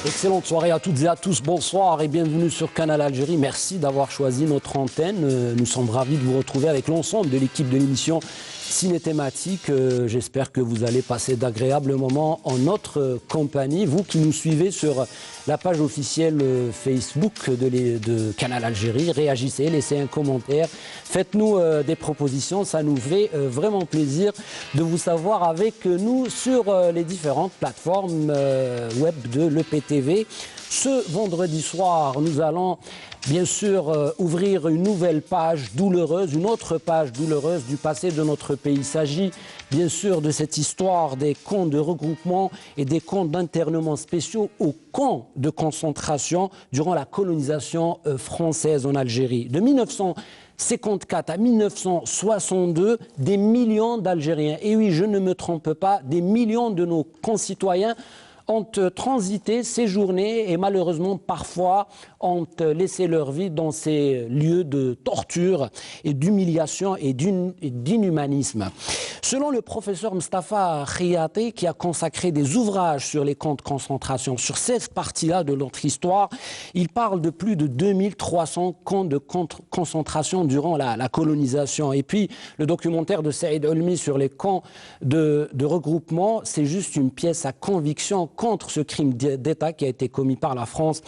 Excellente soirée à toutes et à tous, bonsoir et bienvenue sur Canal Algérie. Merci d'avoir choisi notre antenne. Nous sommes ravis de vous retrouver avec l'ensemble de l'équipe de l'émission Ciné-Thématique. J'espère que vous allez passer d'agréables moments en notre compagnie. Vous qui nous suivez sur la page officielle Facebook de Canal Algérie, réagissez, laissez un commentaire, faites-nous des propositions. Ça nous fait vraiment plaisir de vous savoir avec nous sur les différentes plateformes web de l'EPTV. Ce vendredi soir, nous allons bien sûr ouvrir une nouvelle page douloureuse, une autre page douloureuse du passé de notre pays. Il s'agit bien sûr de cette histoire des camps de regroupement et des camps d'internement spéciaux aux camps de concentration durant la colonisation française en Algérie. De 1954 à 1962, des millions d'Algériens, et oui, je ne me trompe pas, des millions de nos concitoyens ont transité, séjourné et malheureusement parfois ont laissé leur vie dans ces lieux de torture et d'humiliation et d'inhumanisme. Selon le professeur Mustafa Khiyati, qui a consacré des ouvrages sur les camps de concentration, sur cette partie-là de notre histoire, il parle de plus de 2300 camps de concentration durant la colonisation. Et puis le documentaire de Saïd Olmi sur les camps de regroupement, c'est juste une pièce à conviction contre ce crime d'État qui a été commis par la France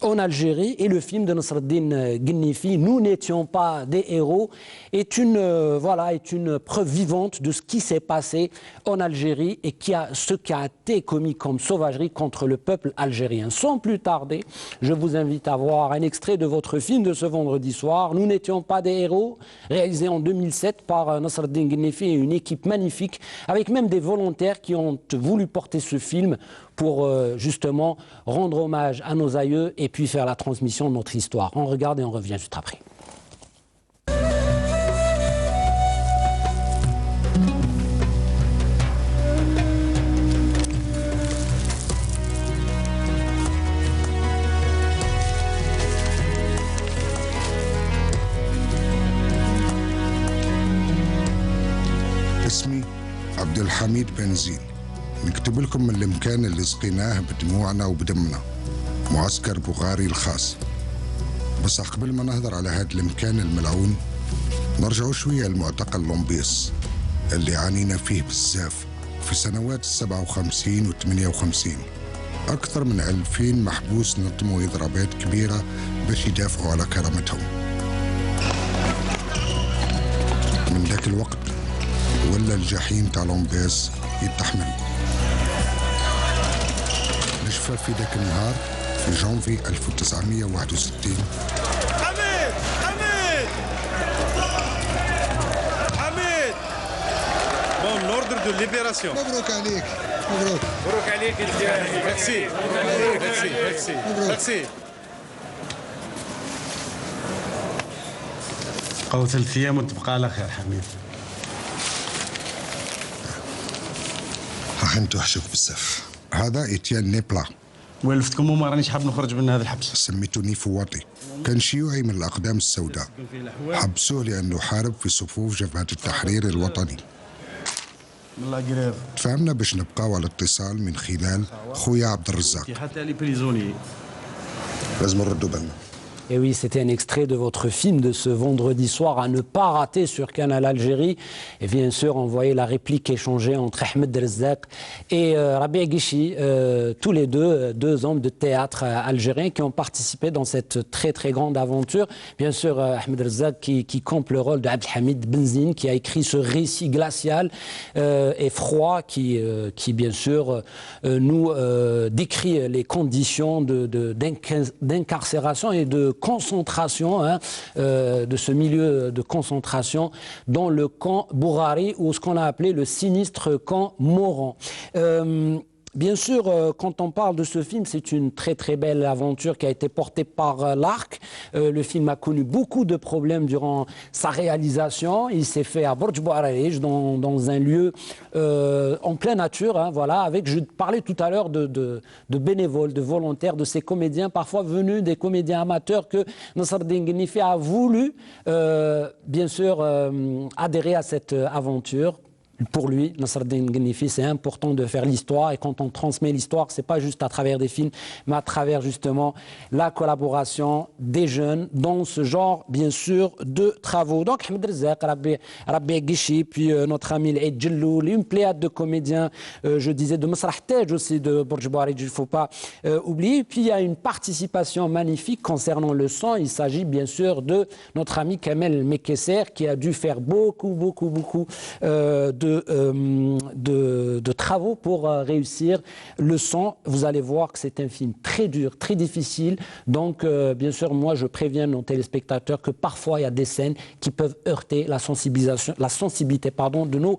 en Algérie. Et le film de Nasreddine Ghenifi, Nous n'étions pas des héros, est une preuve vivante de ce qui s'est passé en Algérie et ce qui a été commis comme sauvagerie contre le peuple algérien. Sans plus tarder, je vous invite à voir un extrait de votre film de ce vendredi soir, Nous n'étions pas des héros, réalisé en 2007 par Nasreddine Ghenifi et une équipe magnifique, avec même des volontaires qui ont voulu porter ce film pour justement rendre hommage à nos aïeux et puis faire la transmission de notre histoire. On regarde et on revient juste après. اسمي عبد الحميد بنزين. نكتب لكم من المكان اللي سقيناه بدموعنا وبدمنا، معسكر بوغاري الخاص. بس قبل ما نهضر على هذا المكان الملعون نرجعوا شوية لمعتقل لومبيس اللي عانينا فيه بزاف في سنوات 57 و 58. أكثر من 2000 محبوس نظموا إضرابات كبيرة باش يدافعوا على كرامتهم. من ذاك الوقت ولا الجحيم تاع لومبيس يتحمل. نشفى في ذاك النهار في جانفي 1961. حميد حميد حميد بون لوردر دو ليبيراسيون. مبروك عليك. مبروك. مبروك عليك الجاهي. ميرسي ميرسي ميرسي ميرسي. بقاو 3 أيام وتبقى على خير حميد. حنتوحشوك بزاف. هذا إتيان نيبلا. ولفتكم وما رانيش حاب نخرج من هذا الحبس. سميتوني فواطي. كان شيوعي من الأقدام السوداء. حبسوه لأنه حارب في صفوف جبهة التحرير الوطني. والله قريب. تفاهمنا باش نبقاو على اتصال من خلال خويا عبد الرزاق. حتى لي بريزوني. لازم نردوا بالنا. Et oui, c'était un extrait de votre film de ce vendredi soir à ne pas rater sur Canal Algérie. Et bien sûr, on voyait la réplique échangée entre Ahmed Rezzaq et Rabia Guichi, tous les deux hommes de théâtre algériens qui ont participé dans cette très très grande aventure. Bien sûr, Ahmed Rezzaq qui campe le rôle d'Abdelhamid Benzine, qui a écrit ce récit glacial et froid qui bien sûr nous décrit les conditions d'incarcération et de concentration, de ce milieu de concentration dans le camp Bourari, ou ce qu'on a appelé le sinistre camp Moran. Bien sûr, quand on parle de ce film, c'est une très très belle aventure qui a été portée par l'ARC. Le film a connu beaucoup de problèmes durant sa réalisation. Il s'est fait à Borj Bouarij, dans un lieu en pleine nature. Voilà, je parlais tout à l'heure de bénévoles, de volontaires, de ces comédiens, parfois venus des comédiens amateurs que Nasreddine Ghenifi a voulu, bien sûr, adhérer à cette aventure. Pour lui, Nasreddine Ghenifi, c'est important de faire l'histoire. Et quand on transmet l'histoire, ce n'est pas juste à travers des films, mais à travers justement la collaboration des jeunes dans ce genre, bien sûr, de travaux. Donc, Ahmed Rezzaq, Rabbi Guichi, puis notre ami Eid Djelloul, une pléiade de comédiens, je disais, de Masrah Tej aussi, de Bourj Bouharid, il ne faut pas oublier. Puis, il y a une participation magnifique concernant le son. Il s'agit bien sûr de notre ami Kamel Mekesser, qui a dû faire beaucoup de travaux pour réussir le son. Vous allez voir que c'est un film très dur, très difficile. Donc, bien sûr, moi, je préviens nos téléspectateurs que parfois, il y a des scènes qui peuvent heurter la sensibilité de nos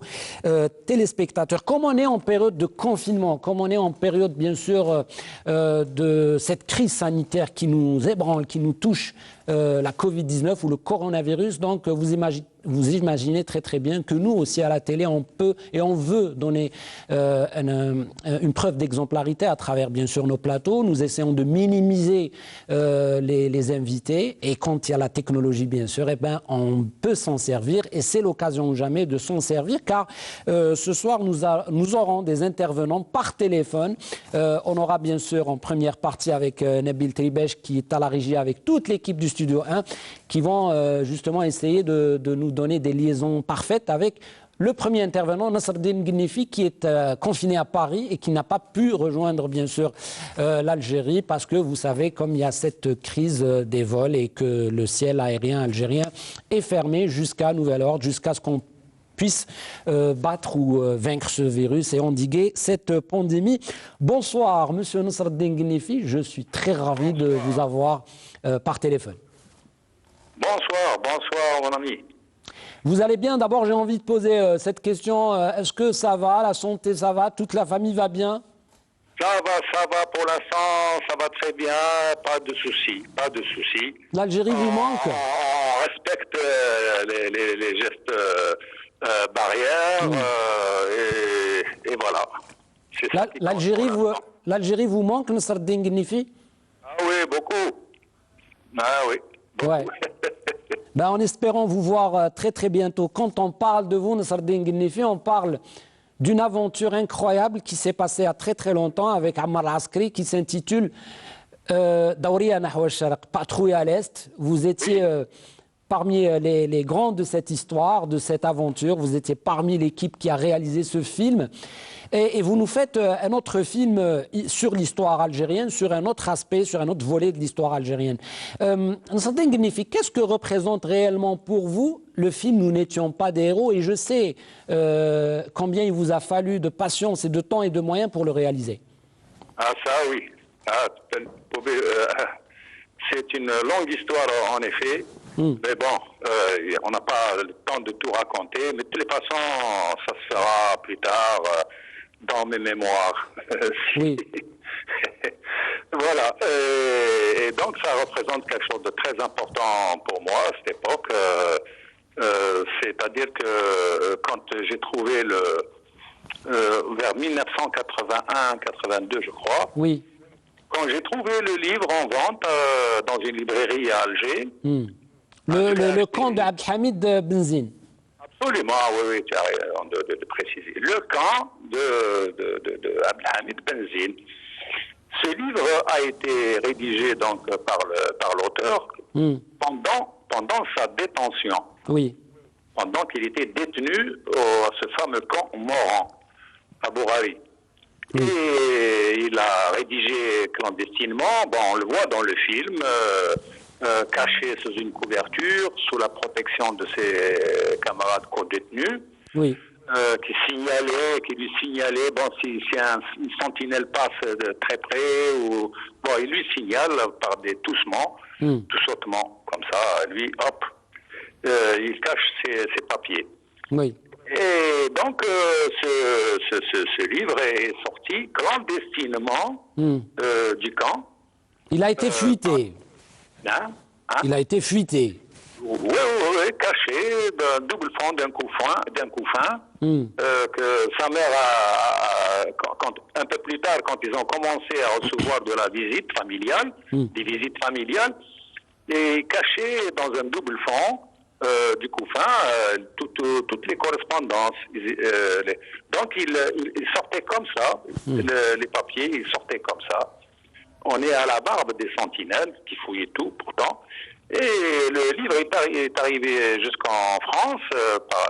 téléspectateurs. Comme on est en période de confinement, comme on est en période, bien sûr, de cette crise sanitaire qui nous ébranle, qui nous touche, la Covid-19 ou le coronavirus, donc vous imaginez très bien que nous aussi à la télé, on peut et on veut donner une preuve d'exemplarité à travers bien sûr nos plateaux. Nous essayons de minimiser les invités, et quand il y a la technologie bien sûr, eh ben, on peut s'en servir, et c'est l'occasion ou jamais de s'en servir, car ce soir nous aurons des intervenants par téléphone. On aura bien sûr en première partie avec Nabil Tribesh, qui est à la régie avec toute l'équipe du Studio 1, qui vont justement essayer de nous donner des liaisons parfaites avec le premier intervenant, Nasreddine Ghenifi, qui est confiné à Paris et qui n'a pas pu rejoindre bien sûr l'Algérie, parce que vous savez, comme il y a cette crise des vols et que le ciel aérien algérien est fermé jusqu'à nouvel ordre, jusqu'à ce qu'on puisse battre ou vaincre ce virus et endiguer cette pandémie. Bonsoir, monsieur Nasreddine Ghenifi, je suis très ravi de vous avoir par téléphone. Bonsoir mon ami. Vous allez bien? D'abord, j'ai envie de poser cette question. Est-ce que ça va? La santé, ça va? Toute la famille va bien? Ça va pour l'instant, ça va très bien, pas de soucis. L'Algérie vous manque? On respecte les gestes barrières et voilà. L'Algérie vous manque, Nasreddine Ghenifi? Ah oui, beaucoup. Ah oui. Ouais. Ben, en espérant vous voir très bientôt. Quand on parle de vous, Nasreddine Ghenifi, on parle d'une aventure incroyable qui s'est passée il y a très longtemps avec Ammar Askri, qui s'intitule Dawriya Nahwa al-Sharq, patrouille à l'Est. Vous étiez parmi les grands de cette histoire, de cette aventure. Vous étiez parmi l'équipe qui a réalisé ce film. Et vous nous faites un autre film sur l'histoire algérienne, sur un autre aspect, sur un autre volet de l'histoire algérienne. Nasreddine Ghenifi, qu'est-ce que représente réellement pour vous le film Nous n'étions pas des héros? Et je sais combien il vous a fallu de patience et de temps et de moyens pour le réaliser. Ah ça oui. C'est une longue histoire en effet. Mais bon, on n'a pas le temps de tout raconter. Mais de toutes les façons, ça se fera plus tard dans mes mémoires. Oui. Voilà. Et donc, ça représente quelque chose de très important pour moi à cette époque. C'est-à-dire que quand j'ai trouvé vers 1981-82, je crois. Oui. Quand j'ai trouvé le livre en vente dans une librairie à Alger. Le camp d'Abdelhamid Benzine. Absolument, oui, tu as raison de préciser. Le camp d'Abdelhamid Benzine. Ce livre a été rédigé donc par l'auteur pendant sa détention. Oui. Pendant qu'il était détenu à ce fameux camp Moran, à Bouhari. Et il a rédigé clandestinement, bon, on le voit dans le film, caché sous une couverture, sous la protection de ses camarades co-détenus, oui. Qui lui signalait, bon, si une sentinelle passe de très près, ou bon, il lui signale par des toussements, tout sautement, comme ça, lui, hop, il cache ses papiers. Oui. Et donc, ce livre est sorti clandestinement du camp. Il a été fuité. Il a été fuité. Oui, caché d'un double fond, d'un coup fin, que sa mère un peu plus tard, quand ils ont commencé à recevoir de la visite familiale, des visites familiales, est caché dans un double fond, du Couffin, toutes les correspondances. Donc, il sortait comme ça, les papiers, ils sortaient comme ça. On est à la barbe des sentinelles qui fouillaient tout, pourtant. Et le livre est arrivé jusqu'en France par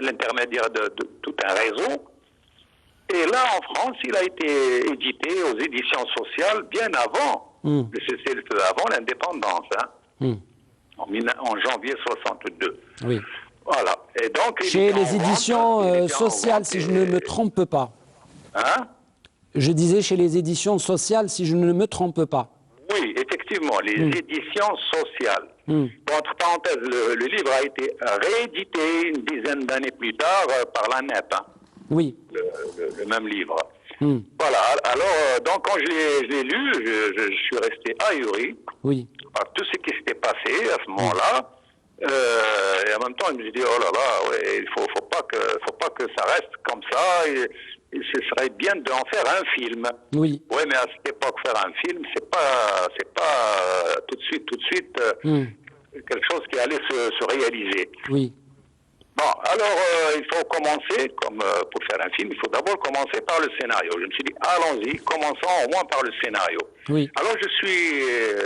l'intermédiaire de tout un réseau. Et là, en France, il a été édité aux éditions sociales bien avant le cessez-le-feu, avant l'indépendance, hein, en janvier 62. Oui. Voilà. Et donc, chez les éditions sociales, si je ne me trompe pas. Hein? Je disais chez les éditions sociales, si je ne me trompe pas. Oui, effectivement, les éditions sociales. Bon, entre parenthèses, le livre a été réédité une dizaine d'années plus tard par la NEP. Hein, oui. Le même livre. Voilà. Alors, donc, quand je l'ai lu, je suis resté ahuri par tout ce qui s'était passé à ce moment-là. Et en même temps, je me suis dit, oh là là, ouais, il faut pas que ça reste comme ça. Et ce serait bien d'en faire un film. Oui. Oui, mais à cette époque, faire un film, c'est pas tout de suite quelque chose qui allait se réaliser. Oui. Bon, alors il faut commencer, comme pour faire un film, il faut d'abord commencer par le scénario. Je me suis dit, allons-y, commençons au moins par le scénario. Oui. Alors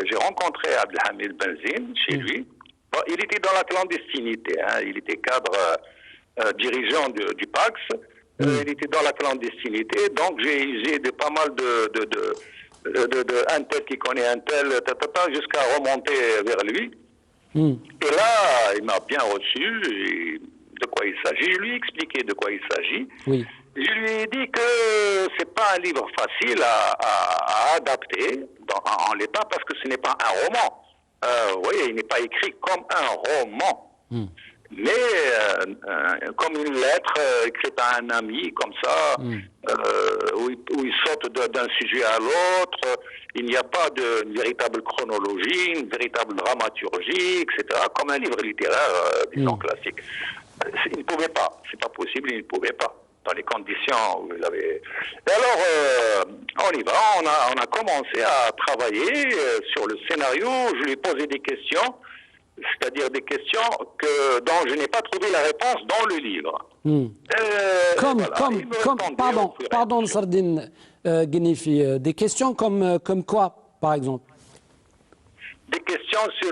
j'ai rencontré Abdelhamid Benzine chez lui. Bon, il était dans la clandestinité, hein. Il était cadre dirigeant du PAX. Il était dans la clandestinité, donc j'ai usé de pas mal un tel qui connaît un tel, jusqu'à remonter vers lui. Et là, il m'a bien reçu, de quoi il s'agit. Je lui ai expliqué de quoi il s'agit. Oui. Je lui ai dit que c'est pas un livre facile à adapter en l'état, parce que ce n'est pas un roman. Vous voyez, il n'est pas écrit comme un roman. Mais comme une lettre écrite à un ami, comme ça, où il saute d'un sujet à l'autre, il n'y a pas de véritable chronologie, une véritable dramaturgie, etc., comme un livre littéraire, disons, classique. Il ne pouvait pas, c'est pas possible, il ne pouvait pas, dans les conditions où il avait... Et alors, on y va, on a commencé à travailler sur le scénario, je lui ai posé des questions, c'est-à-dire des questions dont je n'ai pas trouvé la réponse dans le livre. Pardon, Sardine Ghenifi, des questions comme quoi, par exemple? Des questions sur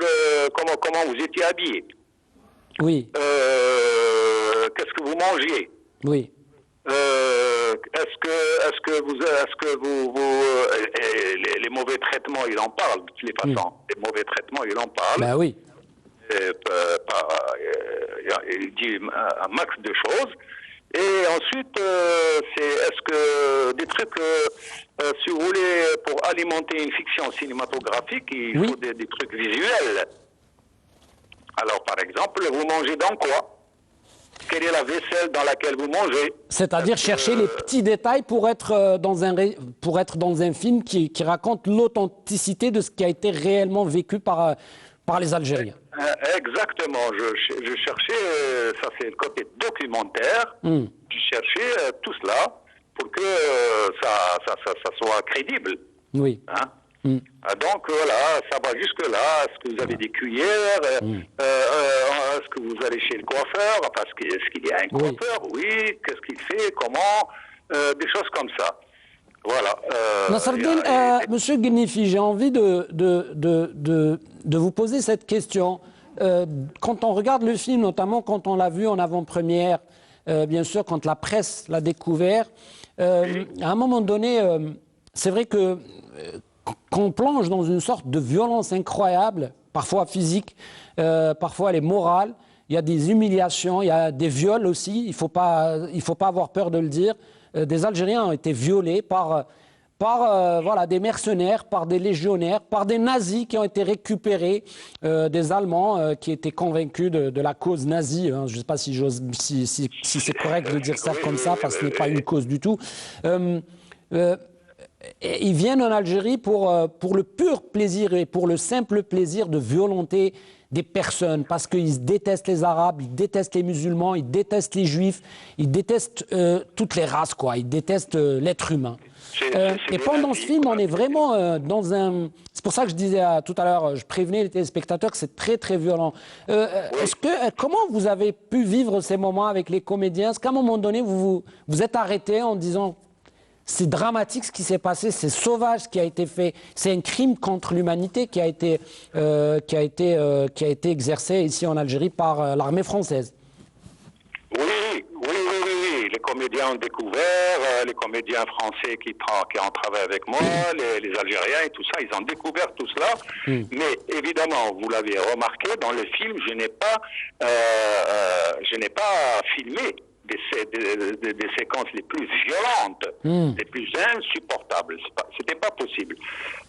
comment vous étiez habillé. Oui. Qu'est-ce que vous mangiez? Oui. Est-ce que vous les mauvais traitements, il en parle de toutes les façons. Les mauvais traitements, il en parle. Ben oui. Il dit un max de choses. Et ensuite, est-ce que des trucs, si vous voulez, pour alimenter une fiction cinématographique, il faut des trucs visuels. Alors, par exemple, vous mangez dans quoi? Quelle est la vaisselle dans laquelle vous mangez? C'est-à-dire chercher les petits détails pour être dans un film qui raconte l'authenticité de ce qui a été réellement vécu par les Algériens. Exactement. Je cherchais, ça c'est le côté documentaire, je cherchais tout cela pour que ça soit crédible. Oui. Hein? Donc voilà, ça va jusque-là. Est-ce que vous avez des cuillères? Est-ce que vous allez chez le coiffeur? Parce est-ce qu'il y a un coiffeur? Oui. Qu'est-ce qu'il fait? Comment? Des choses comme ça. Voilà. Nasreddine, Monsieur Ghenifi, j'ai envie de vous poser cette question. Quand on regarde le film, notamment quand on l'a vu en avant-première, bien sûr, quand la presse l'a découvert, à un moment donné, c'est vrai que qu'on plonge dans une sorte de violence incroyable, parfois physique, parfois elle est morale. Il y a des humiliations, il y a des viols aussi. Il faut pas avoir peur de le dire. Des Algériens ont été violés par des mercenaires, par des légionnaires, par des nazis qui ont été récupérés, des Allemands qui étaient convaincus de la cause nazie. Hein. Je ne sais pas si c'est correct de dire ça comme ça, parce que ce n'est pas une cause du tout. Ils viennent en Algérie pour le pur plaisir et pour le simple plaisir de violenter des personnes, parce qu'ils détestent les Arabes, ils détestent les musulmans, ils détestent les Juifs, ils détestent toutes les races, quoi. Ils détestent l'être humain. Et pendant ce film, on est vraiment dans un... C'est pour ça que je disais tout à l'heure, je prévenais les téléspectateurs que c'est très très violent. Comment vous avez pu vivre ces moments avec les comédiens? Est-ce qu'à un moment donné, vous êtes arrêté en disant c'est dramatique ce qui s'est passé, c'est sauvage ce qui a été fait, c'est un crime contre l'humanité qui a été exercé ici en Algérie par l'armée française? Oui. Les comédiens ont découvert, les comédiens français qui ont travaillé avec moi, les Algériens et tout ça, ils ont découvert tout cela. Mais évidemment, vous l'avez remarqué, dans le film, je n'ai pas filmé des séquences les plus violentes, les plus insupportables. C'était pas possible.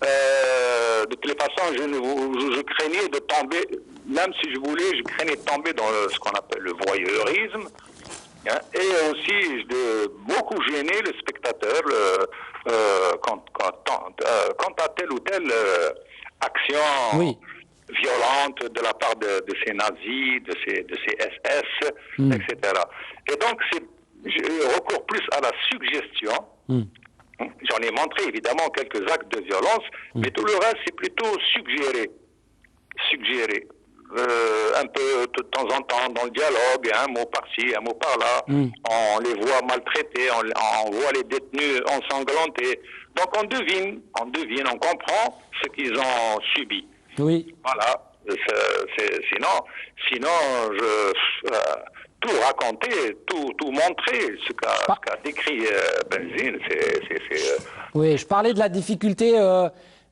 De toutes les façons, je craignais de tomber, même si je voulais, je craignais de tomber dans ce qu'on appelle le voyeurisme. Et aussi de beaucoup gêner le spectateur quant à telle ou telle action violente de la part de ces nazis, de ces SS, etc. Et donc, je recours plus à la suggestion. J'en ai montré évidemment quelques actes de violence, mais tout le reste, c'est plutôt suggéré. Un peu de temps en temps dans le dialogue, un mot par-ci, un mot par-là. On les voit maltraités, on voit les détenus ensanglantés. Donc on devine, on comprend ce qu'ils ont subi. Oui. Voilà. Sinon, tout raconter, tout montrer, ce qu'a décrit Benzine, Oui, je parlais de la difficulté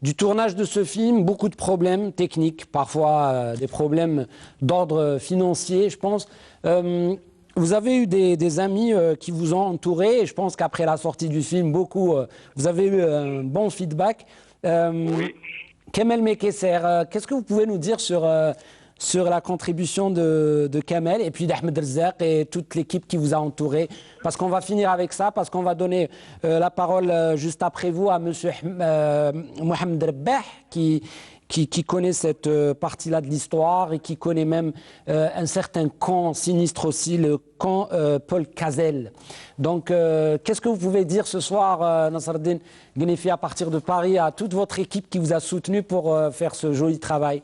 du tournage de ce film, beaucoup de problèmes techniques, parfois des problèmes d'ordre financier, je pense. Vous avez eu des amis qui vous ont entouré, et je pense qu'après la sortie du film, vous avez eu un bon feedback. Oui. Kamel Mekesser, qu'est-ce que vous pouvez nous dire sur la contribution de Kamel et puis d'Ahmed Rezzaq et toute l'équipe qui vous a entouré? Parce qu'on va finir avec ça, parce qu'on va donner la parole juste après vous à M. Mohamed Rebbah qui connaît cette partie-là de l'histoire et qui connaît même un certain camp sinistre aussi, le camp Paul Cazel. Donc, qu'est-ce que vous pouvez dire ce soir, Nasreddine Gnefi, à partir de Paris, à toute votre équipe qui vous a soutenu pour faire ce joli travail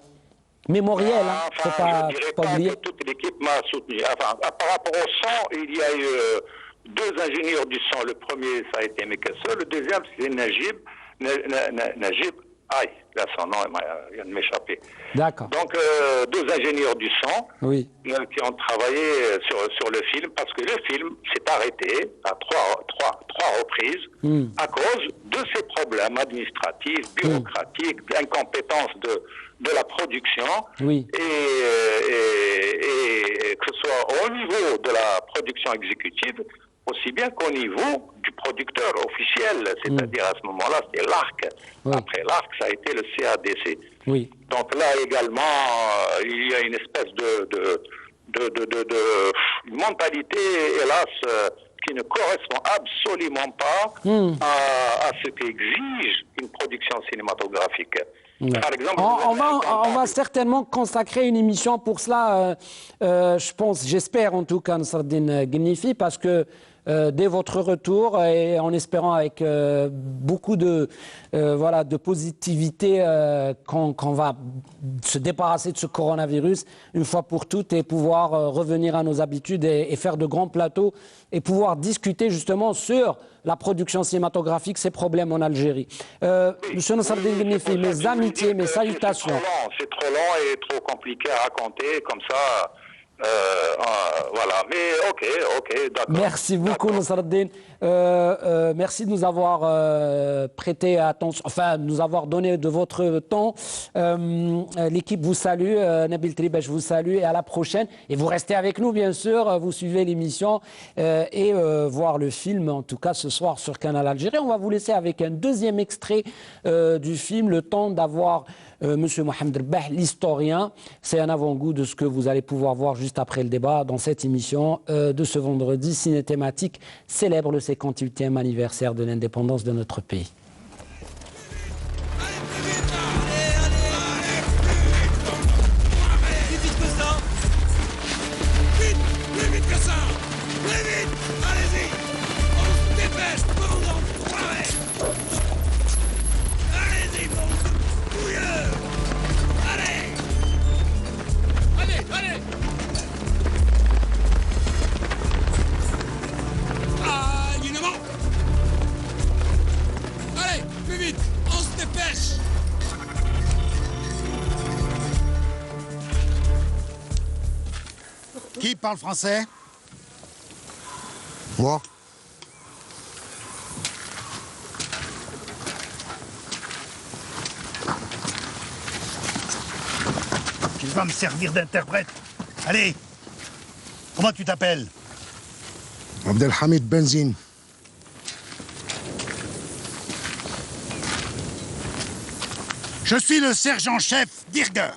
mémoriel, hein, je ne dirais pas oublier. que toute l'équipe m'a soutenu. Enfin, par rapport au son, il y a eu deux ingénieurs du son. Le premier, ça a été Mekesser. Le deuxième, c'est Najib. Aïe, là, son nom, il vient de m'échapper. D'accord. Donc, deux ingénieurs du son qui ont travaillé sur le film, parce que le film s'est arrêté à trois reprises à cause de ces problèmes administratifs, bureaucratiques, d'incompétence de la production, et que ce soit au niveau de la production exécutive, aussi bien qu'au niveau du producteur officiel, c'est-à-dire à ce moment-là, c'était l'ARC. Après l'ARC, ça a été le CADC. Donc là également, il y a une espèce de mentalité, hélas, qui ne correspond absolument pas à ce qu'exige une production cinématographique. Par exemple, on va certainement consacrer une émission pour cela, je pense, j'espère en tout cas, Nasreddine Gnefi, parce que dès votre retour et en espérant avec beaucoup de positivité qu'on va se débarrasser de ce coronavirus une fois pour toutes et pouvoir revenir à nos habitudes et faire de grands plateaux et pouvoir discuter justement sur la production cinématographique, ses problèmes en Algérie. Monsieur Nasreddine Gnefi, mes amitiés, mes salutations. C'est trop long et trop compliqué à raconter comme ça. Voilà, mais ok, d'accord. Merci beaucoup, Nasreddine. Merci de nous avoir prêté attention, enfin, de nous avoir donné de votre temps. L'équipe vous salue, Nabil Tribesh vous salue et à la prochaine. Et vous restez avec nous, bien sûr, vous suivez l'émission et voir le film, en tout cas ce soir sur Canal Algérie. On va vous laisser avec un deuxième extrait du film, le temps d'avoir Monsieur Mohamed Rebbah, l'historien. C'est un avant-goût de ce que vous allez pouvoir voir juste après le débat dans cette émission de ce vendredi ciné-thématique célèbre le 58e anniversaire de l'indépendance de notre pays. Dépêche! Qui parle français? Moi. Tu vas me servir d'interprète. Allez! Comment tu t'appelles? Abdelhamid Benzine. Je suis le sergent-chef Dirger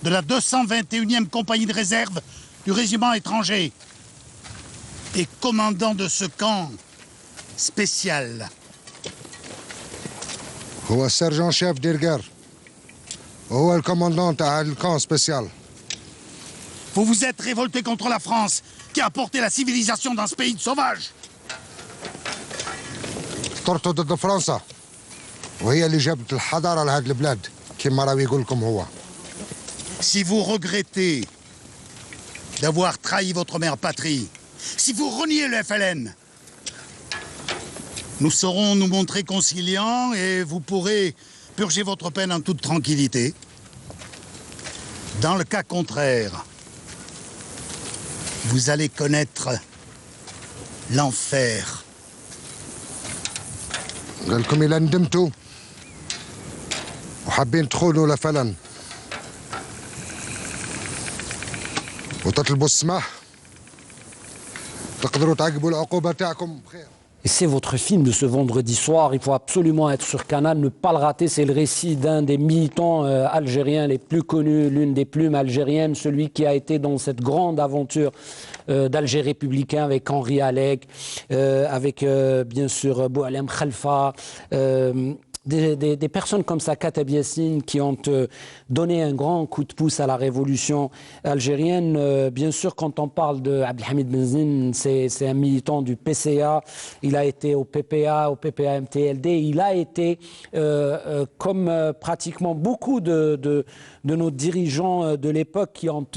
de la 221e compagnie de réserve du régiment étranger et commandant de ce camp spécial. هو السيرجون شيف ديرجر وهو الكوماندان تاع الكون سبيسيال. Vous vous êtes révolté contre la France qui a apporté la civilisation dans ce pays de sauvages. ثرتوا ضد فرنسا وهي اللي جابت الحضاره لهذه البلاد كما راه يقول لكم هو. Si vous regrettez d'avoir trahi votre mère patrie, si vous reniez le FLN, nous saurons nous montrer conciliants et vous pourrez purger votre peine en toute tranquillité. Dans le cas contraire, vous allez connaître l'enfer. قال لكم إلا ندمتوا وحابين تخونوا لفلن وتطلبوا السماح تقدروا تعقبوا العقوبة تاعكم بخير. Et c'est votre film de ce vendredi soir, il faut absolument être sur Canal, ne pas le rater, c'est le récit d'un des militants algériens les plus connus, l'une des plumes algériennes, celui qui a été dans cette grande aventure d'Alger républicain avec Henri Alec, avec bien sûr Boualem Khalfa, des personnes comme ça, Kateb Yassine, qui ont donné un grand coup de pouce à la révolution algérienne. Bien sûr, quand on parle de Abdelhamid Benzine, c'est un militant du PCA. Il a été au PPA, au PPA-MTLD. Il a été, comme pratiquement beaucoup de nos dirigeants de l'époque qui ont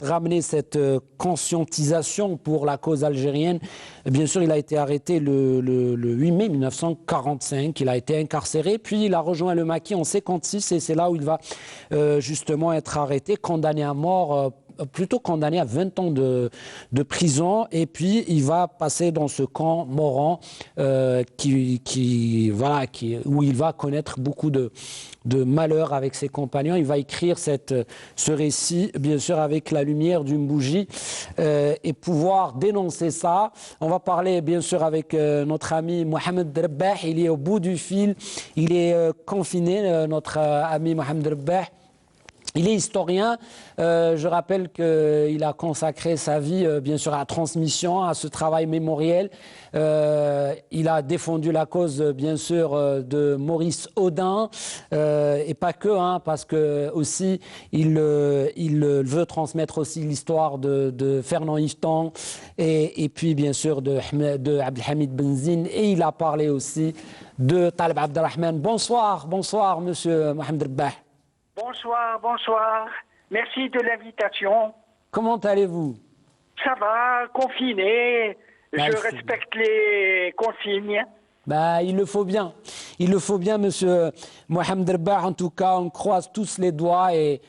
ramené cette conscientisation pour la cause algérienne. Bien sûr, il a été arrêté le 8 mai 1945. Il a été incarcéré, puis il a rejoint le maquis en 56 et c'est là où il va justement être arrêté, condamné à mort, plutôt condamné à 20 ans de prison, et puis il va passer dans ce camp Moran où il va connaître beaucoup de malheur avec ses compagnons. Il va écrire ce récit, bien sûr, avec la lumière d'une bougie et pouvoir dénoncer ça. On va parler, bien sûr, avec notre ami Mohamed Rabbah. Il est au bout du fil. Il est confiné, notre ami Mohamed Rabbah. Il est historien. Je rappelle qu'il a consacré sa vie, bien sûr, à la transmission, à ce travail mémoriel. Il a défendu la cause, bien sûr, de Maurice Audin, et pas que, parce que aussi il veut transmettre aussi l'histoire de Fernand Yvetot et puis, bien sûr, de Abdelhamid Benzine. Et il a parlé aussi de Taleb Abdelrahman. Bonsoir, monsieur Mohamed Rabbah. Bonsoir. Merci de l'invitation. Comment allez-vous? Ça va, confiné. Je respecte les consignes. Il le faut bien. Il le faut bien, monsieur Mohamed Rabbah. En tout cas, on croise tous les doigts et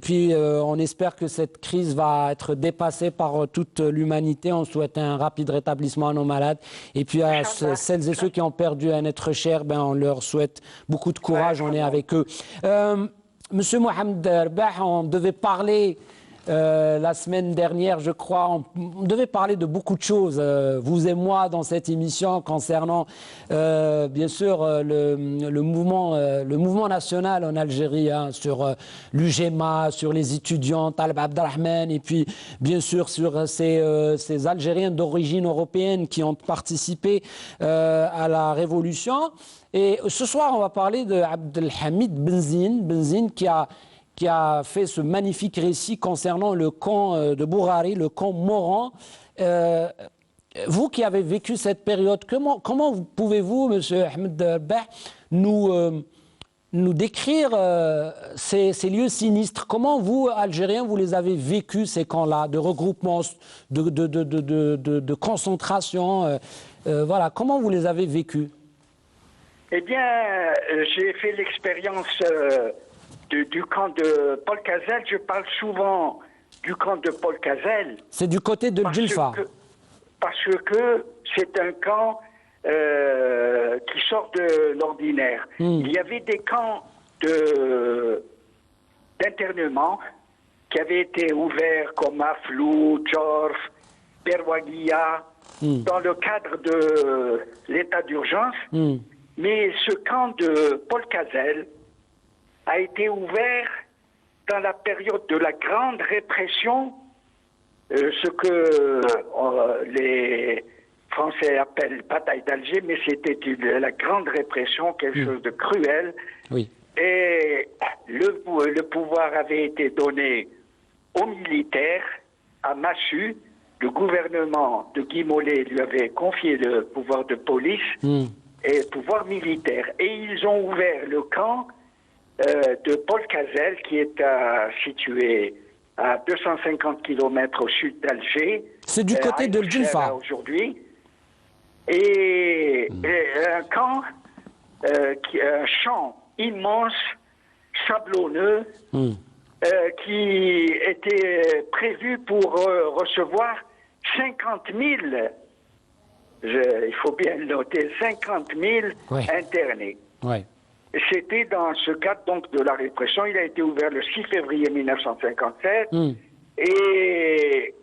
puis on espère que cette crise va être dépassée par toute l'humanité. On souhaite un rapide rétablissement à nos malades. Et puis à celles et ceux qui ont perdu un être cher, on leur souhaite beaucoup de courage. On est avec eux. Monsieur Mohamed Rabbah, on devait parler la semaine dernière, je crois, on devait parler de beaucoup de choses, vous et moi, dans cette émission concernant, bien sûr, le mouvement national en Algérie, sur l'UGMA, sur les étudiants, Taleb Abdelrahman, et puis, bien sûr, sur ces Algériens d'origine européenne qui ont participé à la révolution. Et ce soir, on va parler de Abdelhamid Benzine qui a fait ce magnifique récit concernant le camp de Bourari, le camp Moran. Vous qui avez vécu cette période, comment pouvez-vous, monsieur Ahmed Rabbah, nous décrire ces lieux sinistres? Comment vous, Algériens, vous les avez vécus, ces camps-là, de regroupement, de concentration? Voilà, comment vous les avez vécus? Eh bien, j'ai fait l'expérience du camp de Paul Cazel. Je parle souvent du camp de Paul Cazel. C'est du côté de Djelfa. Parce que c'est un camp qui sort de l'ordinaire. Il y avait des camps d'internement qui avaient été ouverts comme Aflou, Djorf, Berwagia, dans le cadre de l'état d'urgence. Mais ce camp de Paul Cazel a été ouvert dans la période de la grande répression, ce que les Français appellent bataille d'Alger, mais c'était la grande répression, quelque chose de cruel. Oui. Et le pouvoir avait été donné aux militaires, à Massu. Le gouvernement de Guy Mollet lui avait confié le pouvoir de police et le pouvoir militaire. Et ils ont ouvert le camp de Paul Cazel, qui est situé à 250 km au sud d'Alger. C'est du côté de Djelfa aujourd'hui. Et un camp, un champ immense, sablonneux, qui était prévu pour recevoir 50 000, il faut bien le noter, 50 000 internés. Ouais. C'était dans ce cadre donc de la répression. Il a été ouvert le 6 février 1957 et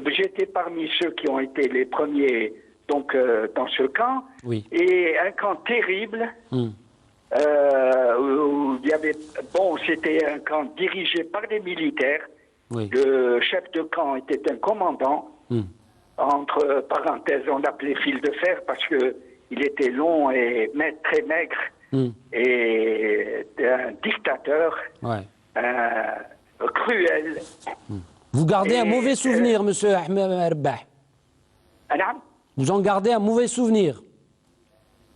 j'étais parmi ceux qui ont été les premiers donc dans ce camp. Oui. Et un camp terrible où il y avait c'était un camp dirigé par des militaires. Oui. Le chef de camp était un commandant. Entre parenthèses, on l'appelait fil de fer parce que il était long et très maigre. Et un dictateur cruel. Vous gardez un mauvais souvenir, monsieur Ahmed Rbah. Vous en gardez un mauvais souvenir?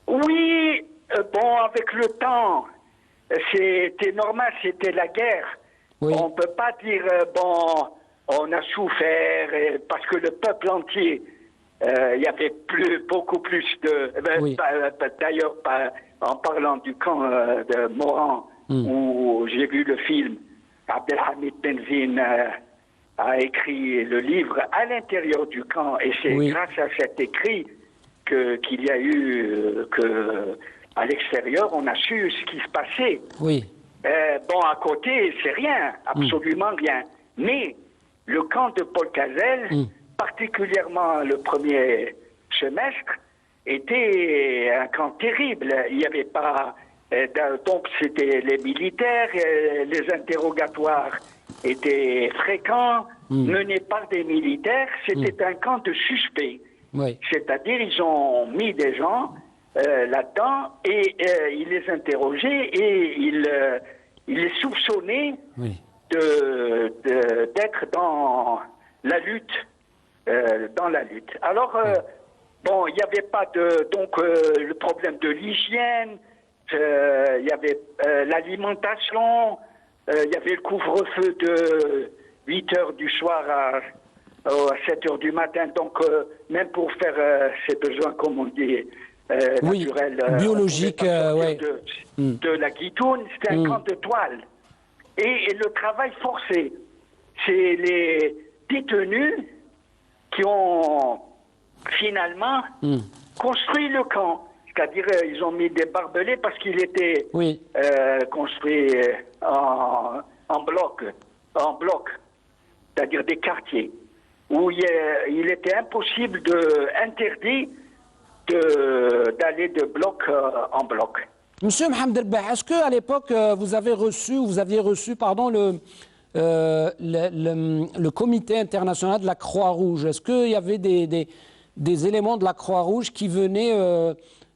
Oui, avec le temps, c'était normal, c'était la guerre. Oui. On ne peut pas dire, on a souffert, parce que le peuple entier, il y avait beaucoup plus de... D'ailleurs, en parlant du camp de Moran, où j'ai vu le film, Abdelhamid Benzine a écrit le livre à l'intérieur du camp, et c'est grâce à cet écrit qu'il y a eu à l'extérieur, on a su ce qui se passait. Oui. À côté, c'est rien, absolument rien. Mais le camp de Paul Cazel, particulièrement le premier semestre, était un camp terrible. Il n'y avait pas... donc c'était les militaires, les interrogatoires étaient fréquents, menés par des militaires. C'était un camp de suspects. Oui. C'est-à-dire, ils ont mis des gens là-dedans et ils les interrogeaient et ils les soupçonnaient d'être dans la lutte. Alors, il n'y avait pas le problème de l'hygiène, il y avait l'alimentation, il y avait le couvre-feu de 8 h du soir à 7 h du matin, donc même pour faire ses besoins, comme on dit, naturels, biologiques, de la guitoune, c'était un camp de toile. Et le travail forcé, c'est les détenus qui ont finalement construit le camp. C'est-à-dire, ils ont mis des barbelés parce qu'il était construit en bloc, c'est-à-dire des quartiers, où il était impossible interdit d'aller de bloc en bloc. Monsieur Mohamed Rbah, est-ce qu'à l'époque, vous aviez reçu le comité international de la Croix-Rouge? Est-ce qu'il y avait des éléments de la Croix-Rouge qui venaient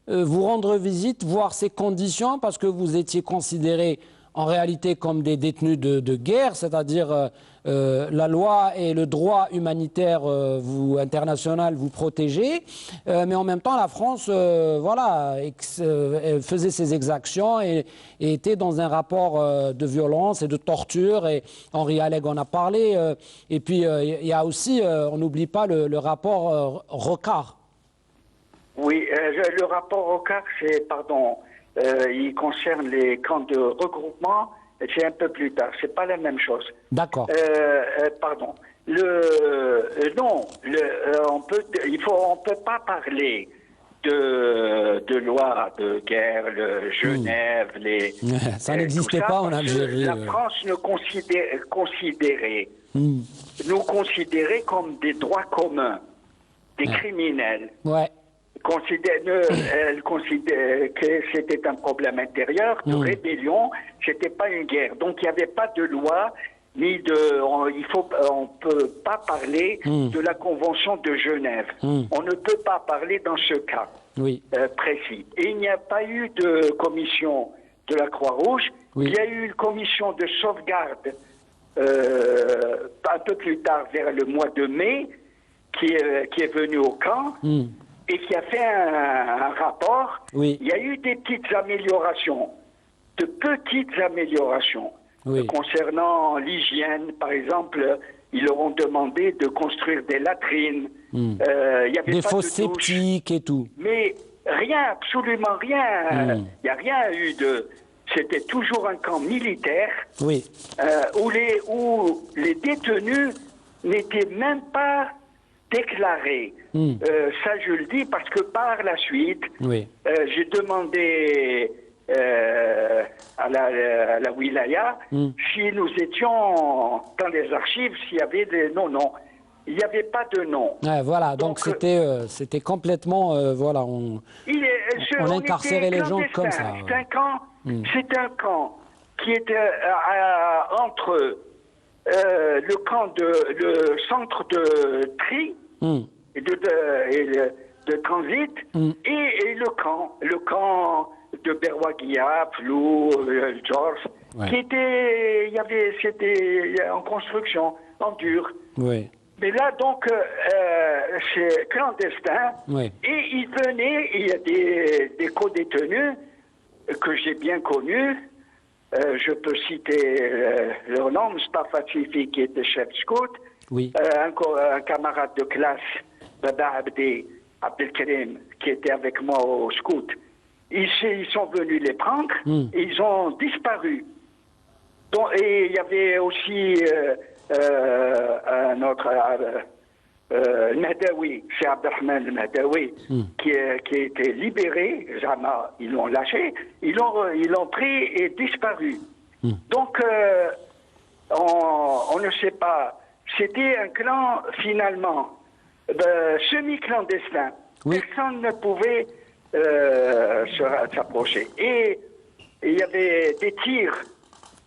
vous rendre visite, voir ces conditions, parce que vous étiez considérés en réalité comme des détenus de guerre, c'est-à-dire la loi et le droit humanitaire international vous protégeaient, mais en même temps la France faisait ses exactions et était dans un rapport de violence et de torture, et Henri Alleg en a parlé, et puis il y a aussi, on n'oublie pas le rapport Rocard. Oui, le rapport au CAC, c'est, pardon, il concerne les camps de regroupement, c'est un peu plus tard, c'est pas la même chose. D'accord. Pardon. On peut pas parler de loi de guerre, le Genève, ça n'existait pas en Algérie. La France nous considérait comme des droits communs, des criminels. Ouais. Elle considère que c'était un problème intérieur, de rébellion, c'était pas une guerre. Donc il n'y avait pas de loi, on peut pas parler de la Convention de Genève. On ne peut pas parler dans ce cas précis. Et il n'y a pas eu de commission de la Croix-Rouge, il y a eu une commission de sauvegarde un peu plus tard, vers le mois de mai, qui est venue au camp. Et qui a fait un rapport. Il y a eu des petites améliorations, de petites améliorations. Concernant l'hygiène, par exemple, ils leur ont demandé de construire des latrines. Il y avait des pas fosses de douche. sceptiques et tout. Mais rien, absolument rien. Il n'y a rien eu de... C'était toujours un camp militaire où les détenus n'étaient même pas déclaré. Ça, je le dis parce que par la suite, j'ai demandé à la wilaya si nous étions dans les archives, s'il y avait des noms. Non, il n'y avait pas de nom. Voilà, donc c'était complètement... on incarcérait les gens comme ça. C'est un camp qui était entre le centre de tri et de transit et le camp de Berwaguia, Flou, George, c'était en construction, en dur. Mais là, donc, c'est clandestin. Et il venait, il y a des co-détenus que j'ai bien connus. Je peux citer leur nom, Mustafa Tifi, qui était chef scout, un camarade de classe, Baba Abdelkarim, qui était avec moi au scout. Ils sont venus les prendre et ils ont disparu. Donc, et il y avait aussi un autre, Mahdawi, c'est Abdelrahman Mahdawi, qui a été libéré, jamais ils l'ont lâché, ils l'ont pris et disparu. Donc, on ne sait pas. C'était un clan, finalement, semi-clandestin. Personne ne pouvait s'approcher. Et il y avait des tirs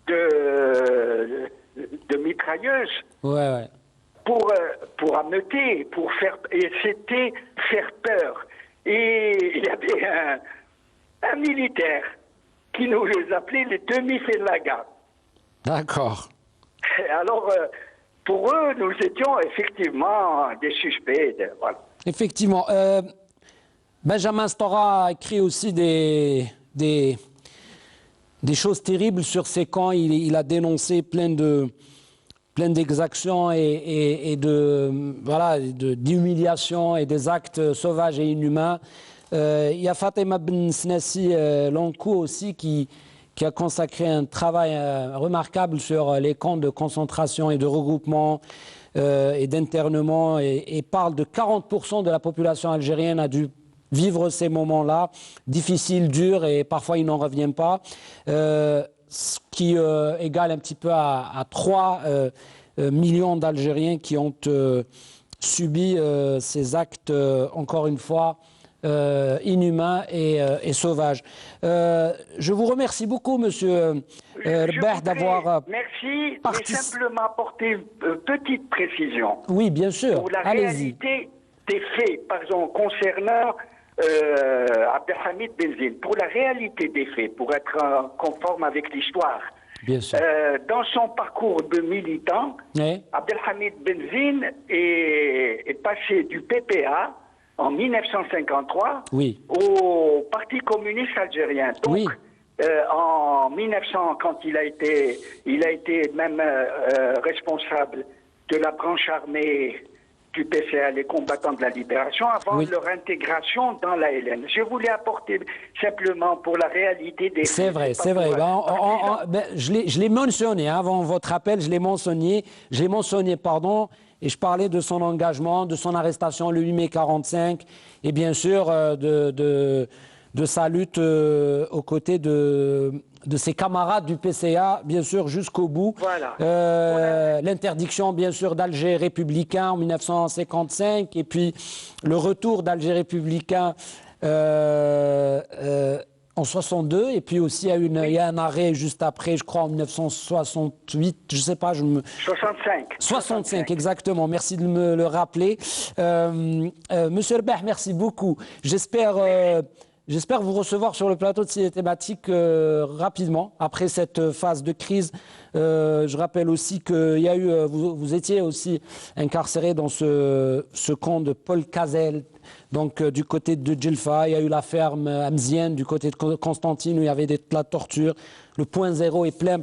de mitrailleuses pour ameuter, et c'était faire peur. Et il y avait un militaire qui nous les appelait les demi-félagas. D'accord. Alors, pour eux, nous étions effectivement des suspects. Voilà. Effectivement. Benjamin Stora a écrit aussi des choses terribles sur ces camps. Il a dénoncé plein d'exactions et d'humiliations et des actes sauvages et inhumains. Il y a Fatima Ben Snassi Lankou aussi qui a consacré un travail remarquable sur les camps de concentration et de regroupement et d'internement et parle de 40% de la population algérienne a dû vivre ces moments-là, difficiles, durs, et parfois il n'en revient pas, ce qui égale un petit peu à 3 millions d'Algériens qui ont subi ces actes, encore une fois, inhumains et sauvages. Je vous remercie beaucoup, Monsieur Rebeh, d'avoir merci, mais simplement apporter une petite précision. Oui, bien sûr. Pour la réalité des faits, par exemple, concernant Abdelhamid Benzine, pour la réalité des faits, pour être conforme avec l'histoire. Bien sûr. Dans son parcours de militant, Abdelhamid Benzine est passé du PPA en 1953 au Parti communiste algérien. Donc, en 1900, quand il a été même responsable de la branche armée du PCA, les combattants de la libération, avant Oui. leur intégration dans la LN. Je voulais apporter simplement pour la réalité des C'est faits, vrai, pas c'est vrai. pour, Je l'ai mentionné hein, avant votre appel, je l'ai mentionné, pardon, et je parlais de son engagement, de son arrestation le 8 mai 45, et bien sûr de sa lutte aux côtés de ses camarades du PCA, bien sûr, jusqu'au bout. Voilà. L'interdiction, bien sûr, d'Alger républicain en 1955, et puis le retour d'Alger républicain en 62, et puis aussi il y a un arrêt juste après, je crois, en 1968, je ne sais pas, 65, exactement, merci de me le rappeler. Monsieur Rebah, merci beaucoup. J'espère vous recevoir sur le plateau de Ciné Thématique rapidement, après cette phase de crise. Je rappelle aussi que vous étiez aussi incarcéré dans ce camp de Paul Cazel, donc du côté de Djelfa. Il y a eu la ferme Amzienne du côté de Constantine où il y avait de la torture. Le point zéro est plein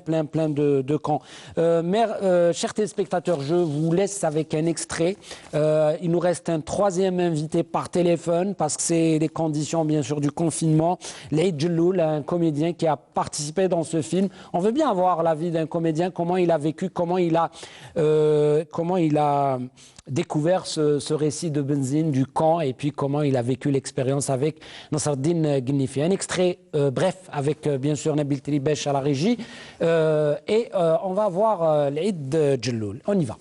de camps. Chers téléspectateurs, je vous laisse avec un extrait. Il nous reste un troisième invité par téléphone parce que c'est les conditions, bien sûr, du confinement. L'Aïd Djelloul, un comédien qui a participé dans ce film. On veut bien avoir l'avis d'un comédien, comment il a vécu, comment il a découvert ce récit de Benzine, du camp, et puis comment il a vécu l'expérience avec Nasserdine Gnifi. Un extrait bref avec bien sûr Nabil Tribesh à la régie, et on va voir l'Aïd Djelloul. On y va.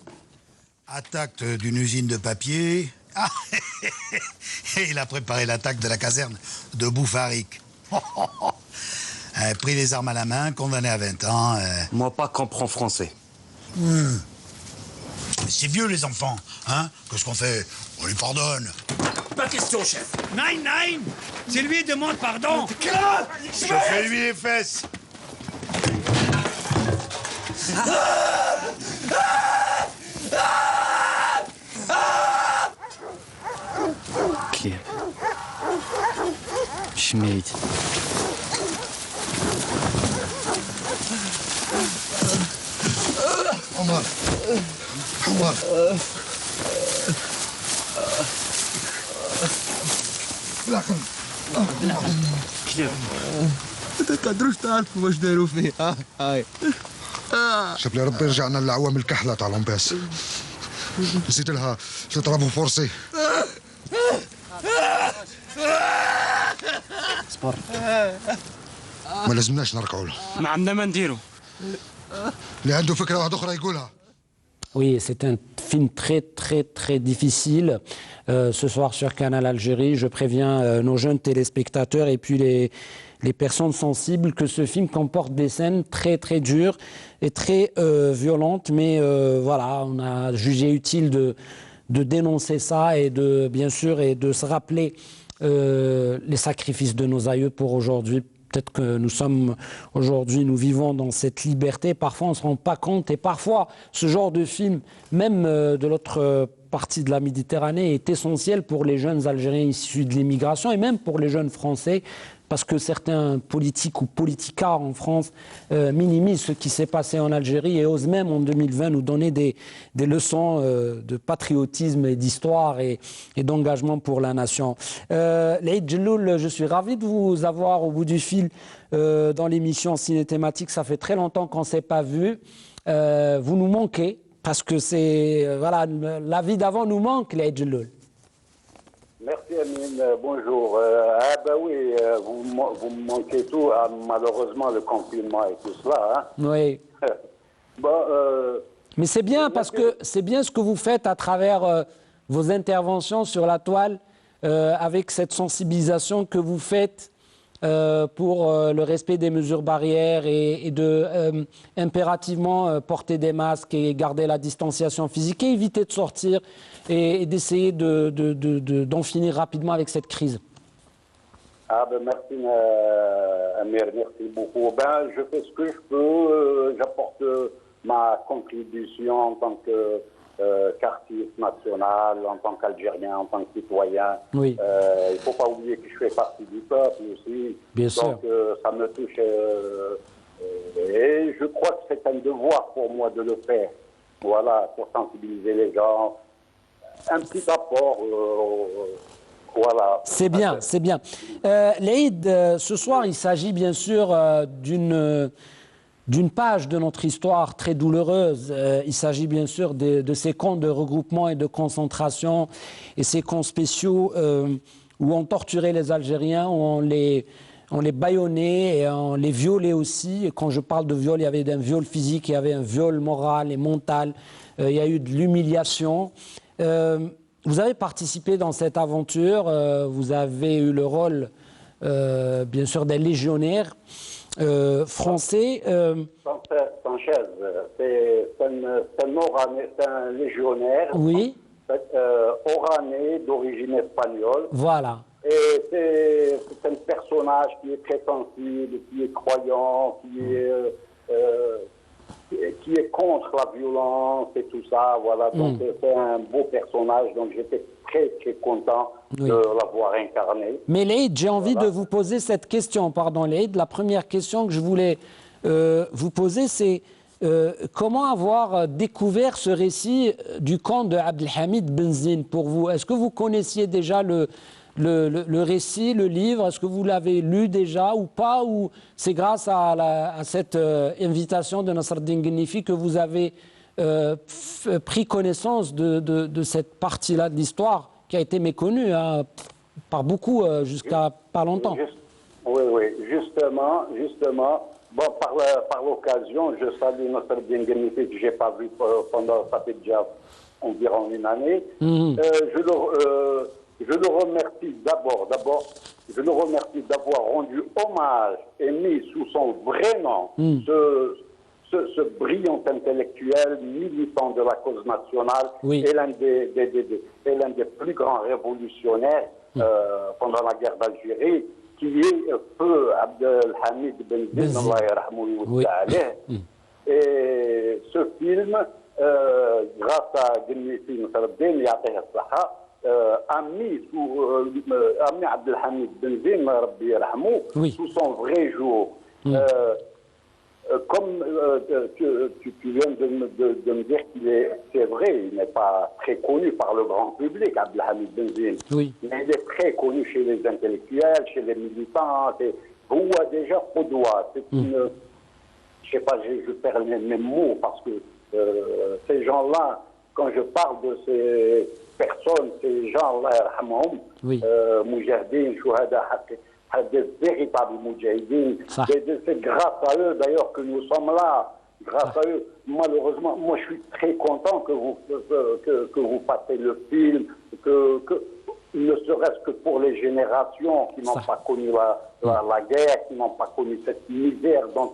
Attaque d'une usine de papier. Ah, et il a préparé l'attaque de la caserne de Boufarik. Pris les armes à la main, condamné à 20 ans. Moi pas comprends français. C'est vieux les enfants, hein? Qu'est-ce qu'on fait? On lui pardonne. Pas question, chef. Nein, c'est lui qui demande pardon. Je fais lui les fesses. Clip. Schmied. Omar. Clip. ما تقدروش تعرفوا واش داروا فيه هاي شوف لي ربي رجعنا للعوام الكحلة تاع لومباس. نسيت لها تضربوا فرصي. صبر. ما لازمناش نركعوا له. ما عندنا ما نديرو. اللي عنده فكرة واحدة أخرى يقولها. Oui, c'est un film très difficile. Ce soir sur Canal Algérie, je préviens nos jeunes téléspectateurs et puis les personnes sensibles que ce film comporte des scènes très dures et très violentes. Mais voilà, on a jugé utile de dénoncer ça et bien sûr de se rappeler les sacrifices de nos aïeux pour aujourd'hui. Peut-être que nous vivons dans cette liberté. Parfois, on ne se rend pas compte. Et parfois, ce genre de film, même de l'autre partie de la Méditerranée, est essentiel pour les jeunes Algériens issus de l'immigration et même pour les jeunes Français. Parce que certains politiques ou politicards en France minimisent ce qui s'est passé en Algérie et osent même en 2020 nous donner des leçons de patriotisme et d'histoire et d'engagement pour la nation. L'Aïd Djelloul, je suis ravi de vous avoir au bout du fil dans l'émission Ciné Thématique. Ça fait très longtemps qu'on ne s'est pas vu. Vous nous manquez parce que voilà, la vie d'avant nous manque, l'Aïd Djelloul. Merci Amine, bonjour. Oui, vous me manquez tout, malheureusement le confinement et tout cela. Hein. Oui. Mais c'est bien parce que c'est bien ce que vous faites à travers vos interventions sur la toile, avec cette sensibilisation que vous faites pour le respect des mesures barrières et de impérativement porter des masques et garder la distanciation physique et éviter de sortir et d'essayer d'en finir rapidement avec cette crise. Merci Amir, merci beaucoup. Je fais ce que je peux, j'apporte ma contribution en tant que qu'artiste national, en tant qu'Algérien, en tant que citoyen. Oui. Il ne faut pas oublier que je fais partie du peuple aussi. Bien sûr. Donc ça me touche. Et je crois que c'est un devoir pour moi de le faire. Voilà, pour sensibiliser les gens. un petit apport. Voilà. C'est bien, c'est bien. L'Aïd, ce soir, il s'agit bien sûr d'une page de notre histoire très douloureuse. Il s'agit bien sûr de ces camps de regroupement et de concentration et ces camps spéciaux où on torturait les Algériens, où on les bâillonnait et on les violait aussi. Et quand je parle de viol, il y avait un viol physique, il y avait un viol moral et mental. Il y a eu de l'humiliation. Vous avez participé dans cette aventure. Vous avez eu le rôle, bien sûr, d'un légionnaire français. Sanchez, c'est un légionnaire. Oui. Oranais d'origine espagnole. Voilà. Et c'est un personnage qui est très sensible, qui est croyant, qui est contre la violence et tout ça. Voilà. Donc c'est un beau personnage. Donc j'étais très très content de l'avoir incarné. Mais L'Aïd, j'ai envie de vous poser cette question. Pardon, L'Aïd. La première question que je voulais vous poser, c'est comment avoir découvert ce récit du camp de Abdelhamid Benzine pour vous? Est-ce que vous connaissiez déjà le récit, le livre? Est-ce que vous l'avez lu déjà ou pas? Ou c'est grâce à cette invitation de Nasreddine Ghennifi que vous avez pris connaissance de cette partie-là de l'histoire qui a été méconnue par beaucoup jusqu'à pas longtemps? Oui, justement. Bon, par l'occasion, je salue Nasreddine Ghennifi que je n'ai pas vu pendant, ça fait déjà environ une année. Je le remercie d'abord, je le remercie d'avoir rendu hommage et mis sous son vrai nom ce brillant intellectuel, militant de la cause nationale et l'un des plus grands révolutionnaires pendant la guerre d'Algérie, qui est Feu Abdelhamid Benzine, Allah yarhamou alayh. Et ce film, grâce à Ghennifi Nasreddine, Yateh as-Saha, a mis Abdelhamid Benzine, Rabbi yarhamou, sous son vrai jour. Comme tu viens de me dire c'est vrai, il n'est pas très connu par le grand public, Abdelhamid Benzine. Mais il est très connu chez les intellectuels, chez les militants. Ou déjà Qudwa. C'est une... Je sais pas, je perds mes mots parce que ces gens-là, quand je parle de ces personnes, ces gens-là, Moujahidine, Chouhada, des véritables Moujahidine. C'est grâce à eux d'ailleurs que nous sommes là. Grâce à eux. Malheureusement, moi je suis très content que vous fassiez le film, ne serait-ce que pour les générations qui n'ont pas connu la guerre, qui n'ont pas connu cette misère dont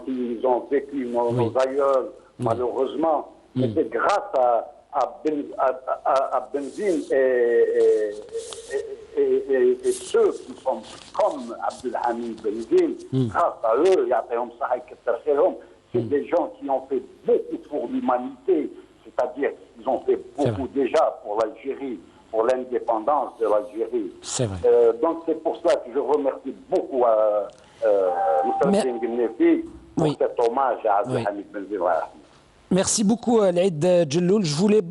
ils ont vécu nos aïeuls, malheureusement. Mais c'est grâce à Benzine et ceux qui sont comme Abdelhamid Benzine, grâce à eux, c'est des gens qui ont fait beaucoup pour l'humanité, c'est-à-dire qu'ils ont fait beaucoup déjà pour l'Algérie, pour l'indépendance de l'Algérie. C'est vrai. Donc c'est pour cela que je remercie beaucoup Nasreddine Ghennifi pour cet hommage à Abdelhamid Benzine. Merci beaucoup, L'Aïd Djelloul. Je voulais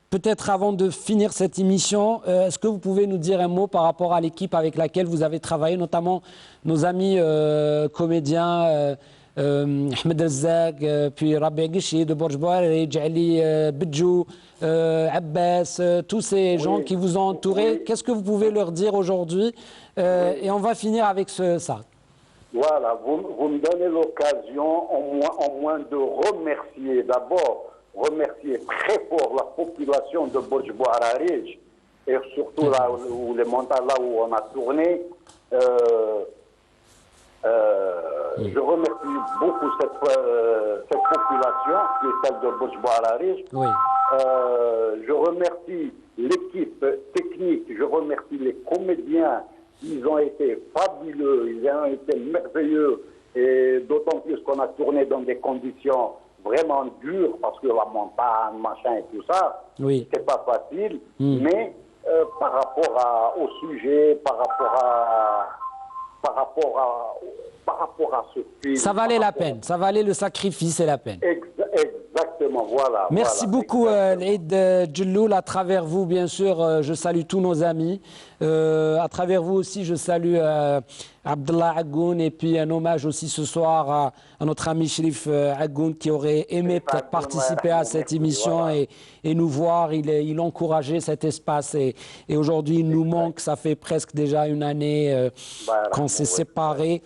peut-être, avant de finir cette émission, est-ce que vous pouvez nous dire un mot par rapport à l'équipe avec laquelle vous avez travaillé, notamment nos amis comédiens Ahmed Azzaq, puis Rabia Guichi de Borj Bouarij, Ali Bidjou, Abbas, tous ces gens qui vous ont entouré. Qu'est-ce que vous pouvez leur dire aujourd'hui? Et on va finir avec ça. Voilà, vous me donnez l'occasion au moins de remercier remercier très fort la population de Borj Bouarij et surtout là où les montagnes, là où on a tourné. Je remercie beaucoup cette population qui est celle de Borj Bouarij. Je remercie l'équipe technique, je remercie les comédiens. Ils ont été fabuleux, ils ont été merveilleux, et d'autant plus qu'on a tourné dans des conditions vraiment dures, parce que la montagne, machin et tout ça, c'est pas facile, mais par rapport au sujet, par rapport à ce film... Ça valait la peine, ça valait le sacrifice et la peine. Exactement. Exactement, voilà. Merci voilà, beaucoup, Eid Djelloul. À travers vous, bien sûr, je salue tous nos amis. À travers vous aussi, je salue Abdallah Agoun et puis un hommage aussi ce soir à notre ami Sherif Agoun qui aurait aimé peut-être participer à cette émission et nous voir. Il encourageait cet espace et aujourd'hui il nous manque. Ça fait presque déjà une année qu'on s'est séparés.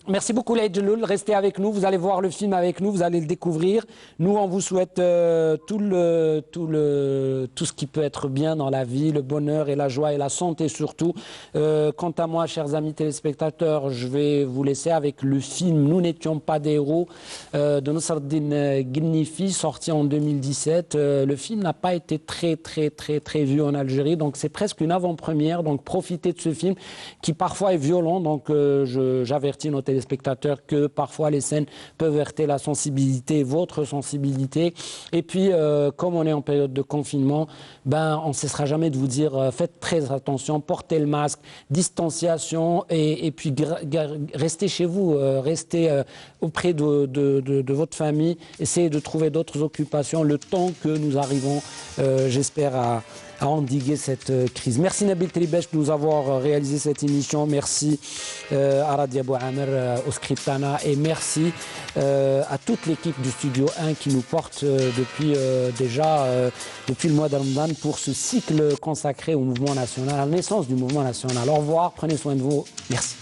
Merci beaucoup, Eid Djelloul. Restez avec nous. Vous allez voir le film avec nous. Vous allez le découvrir. Nous, on vous souhaite tout ce qui peut être bien dans la vie, le bonheur et la joie et la santé surtout. Quant à moi, chers amis téléspectateurs, je vais vous laisser avec le film Nous n'étions pas des héros de Nosraddin Ghenifi, sorti en 2017. Le film n'a pas été très vu en Algérie, donc c'est presque une avant-première. Donc profitez de ce film qui parfois est violent. Donc j'avertis nos téléspectateurs que parfois les scènes peuvent heurter la sensibilité, votre sensibilité. Et puis comme on est en période de confinement, on ne cessera jamais de vous dire faites très attention, portez le masque, distanciation et puis restez chez vous, restez auprès de votre famille, essayez de trouver d'autres occupations le temps que nous arrivons, j'espère, à endiguer cette crise. Merci Nabil Tribesh de nous avoir réalisé cette émission. Merci à Radia Abou Amer, au Scriptana, et merci à toute l'équipe du Studio 1 qui nous porte depuis le mois de Ramadan pour ce cycle consacré au mouvement national, à la naissance du mouvement national. Au revoir, prenez soin de vous. Merci.